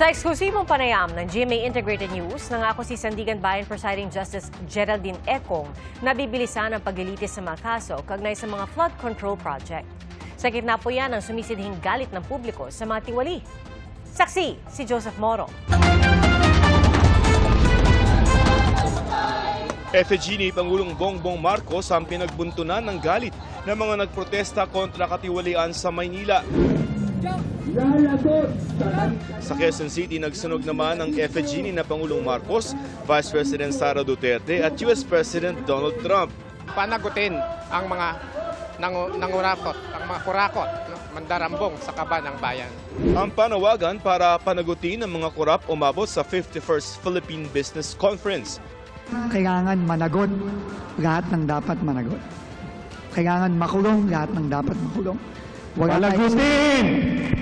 Sa eksklusibong panayam ng GMA Integrated News, nangako si Sandigan Bayan Presiding Justice Geraldine Econg na bibilisan ang paglilitis sa mga kaso kaugnay sa mga flood control project. Sa gitna po yan ang sumisidhing galit ng publiko sa mga tiwali. Saksi si Joseph Moro. Effigy ni Pangulong Bongbong Marcos ang pinagbuntunan ng galit ng mga nagprotesta kontra katiwalian sa Maynila. Sa Quezon City, nagsunog naman ang effigy ni Pangulong Marcos, Vice President Sara Duterte at US President Donald Trump. Panagutin ang mga nangurakot, ang mga kurakot, mandarambong sa kaba ng bayan. Ang panawagan para panagutin ang mga kurap umabot sa 51st Philippine Business Conference. Kailangan managot lahat ng dapat managot. Kailangan makulong lahat ng dapat makulong.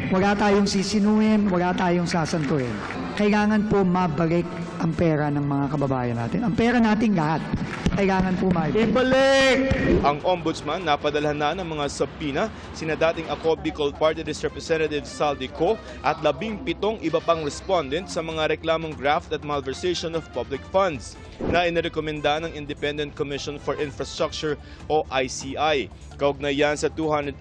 Wala tayong sisinuhin, wala tayong sasantuhin. Kailangan po mabalik ang pera ng mga kababayan natin. Ang pera nating lahat, kailangan po maibalik. Ang ombudsman napadalhan na ng mga subpoena sina dating Ako Bicol Party List Representative Saldi Co at 17 iba pang respondent sa mga reklamong graft at malversation of public funds na inirekomenda ng Independent Commission for Infrastructure o ICI. Kaugnay yan sa 289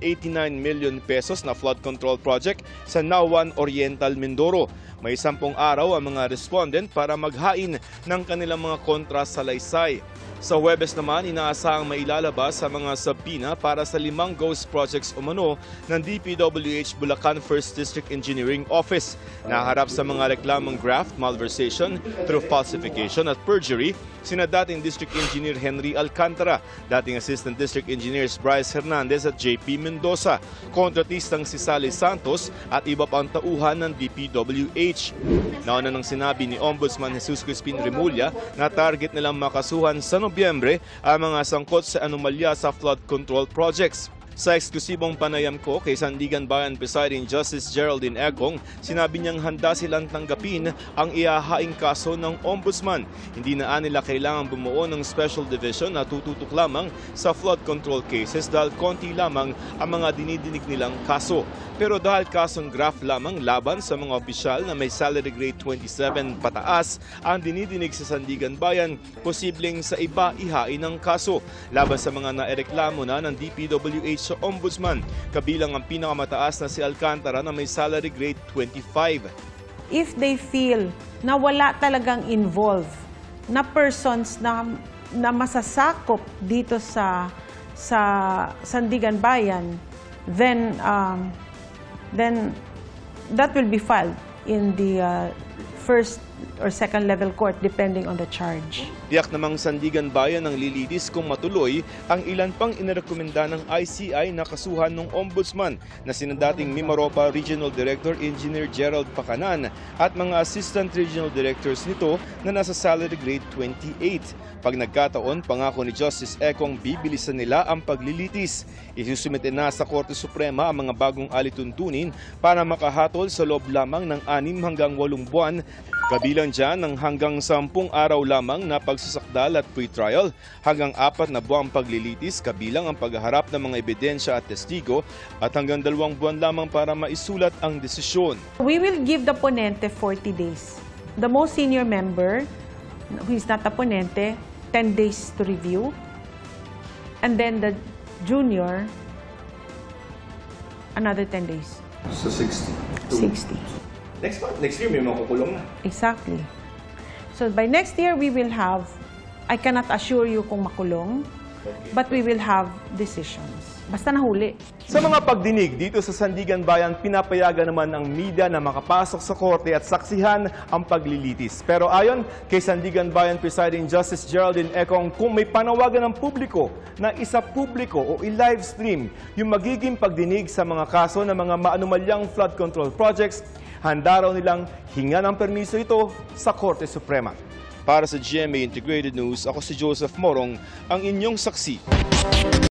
million pesos na flood control project sa Nauan Oriental, Mindoro. May 10 araw ang mga respondent para maghain ng kanilang mga kontra sa laysay. Sa Huwebes naman, inaasahang mailalabas sa mga subpoena para sa 5 ghost projects umano ng DPWH Bulacan 1st District Engineering Office. Naharap sa mga reklamong graft, malversation through falsification at perjury sina dating District Engineer Henry Alcantara, dating Assistant District Engineers Bryce Hernandez at JP Mendoza, kontratistang si Sally Santos at iba pang tauhan ng DPWH. Nauna nang sinabi ni Ombudsman Jesus Crispin Remulla na target nilang makasuhan sa Nobyembre ang mga sangkot sa anomalya sa flood control projects. Sa eksklusibong panayam ko kay Sandigan Bayan Presiding Justice Geraldine Econg, sinabi niyang handa silang tanggapin ang ihahaing kaso ng Ombudsman. Hindi na nila kailangan bumuo ng special division na tututok lamang sa flood control cases dahil konti lamang ang mga dinidinig nilang kaso. Pero dahil kasong graft lamang laban sa mga opisyal na may salary grade 27 pataas ang dinidinig sa Sandigan Bayan, posibleng sa iba ihain ang kaso laban sa mga naireklamo na ng DPWH sa Ombudsman, kabilang ang pinakamataas na si Alcantara na may salary grade 25. If they feel na wala talagang involved na persons na masasakop dito sa Sandigan Bayan, then that will be filed in the first or second level court depending on the charge. Tiyak namang Sandigan Bayan ang lilitis kung matuloy ang ilan pang inirekomenda ng ICI na kasuhan ng Ombudsman na sina dating Mimaropa Regional Director Engineer Gerald Pacanan at mga Assistant Regional Directors nito na nasa salary grade 28. Pag nagkataon, pangako ni Justice Econg bibilisan nila ang paglilitis. Isusumite na sa Korte Suprema ang mga bagong alituntunin para makahatol sa loob lamang ng 6 hanggang 8 buwan. Kabilang dyan ng hanggang 10 araw lamang na pagsasakdal at pre-trial, hanggang 4 na buwang paglilitis kabilang ang paghaharap ng mga ebidensya at testigo at hanggang 2 buwan lamang para maisulat ang desisyon. We will give the ponente 40 days. The most senior member, who is not a ponente, 10 days to review. And then the junior, another 10 days. So 60. 60. Next year may makukulong na. Exactly. So by next year, we will have, I cannot assure you kung makulong, but we will have decisions. Basta nahuli. Sa mga pagdinig dito sa Sandigan Bayan, pinapayagan naman ang media na makapasok sa korte at saksihan ang paglilitis. Pero ayon kay Sandigan Bayan Presiding Justice Geraldine Econg, kung may panawagan ng publiko na isa publiko o i-live stream yung magiging pagdinig sa mga kaso ng mga maanumalyang flood control projects, handa raw nilang hingan ng permiso ito sa Korte Suprema. Para sa GMA Integrated News, ako si Joseph Morong, ang inyong saksi.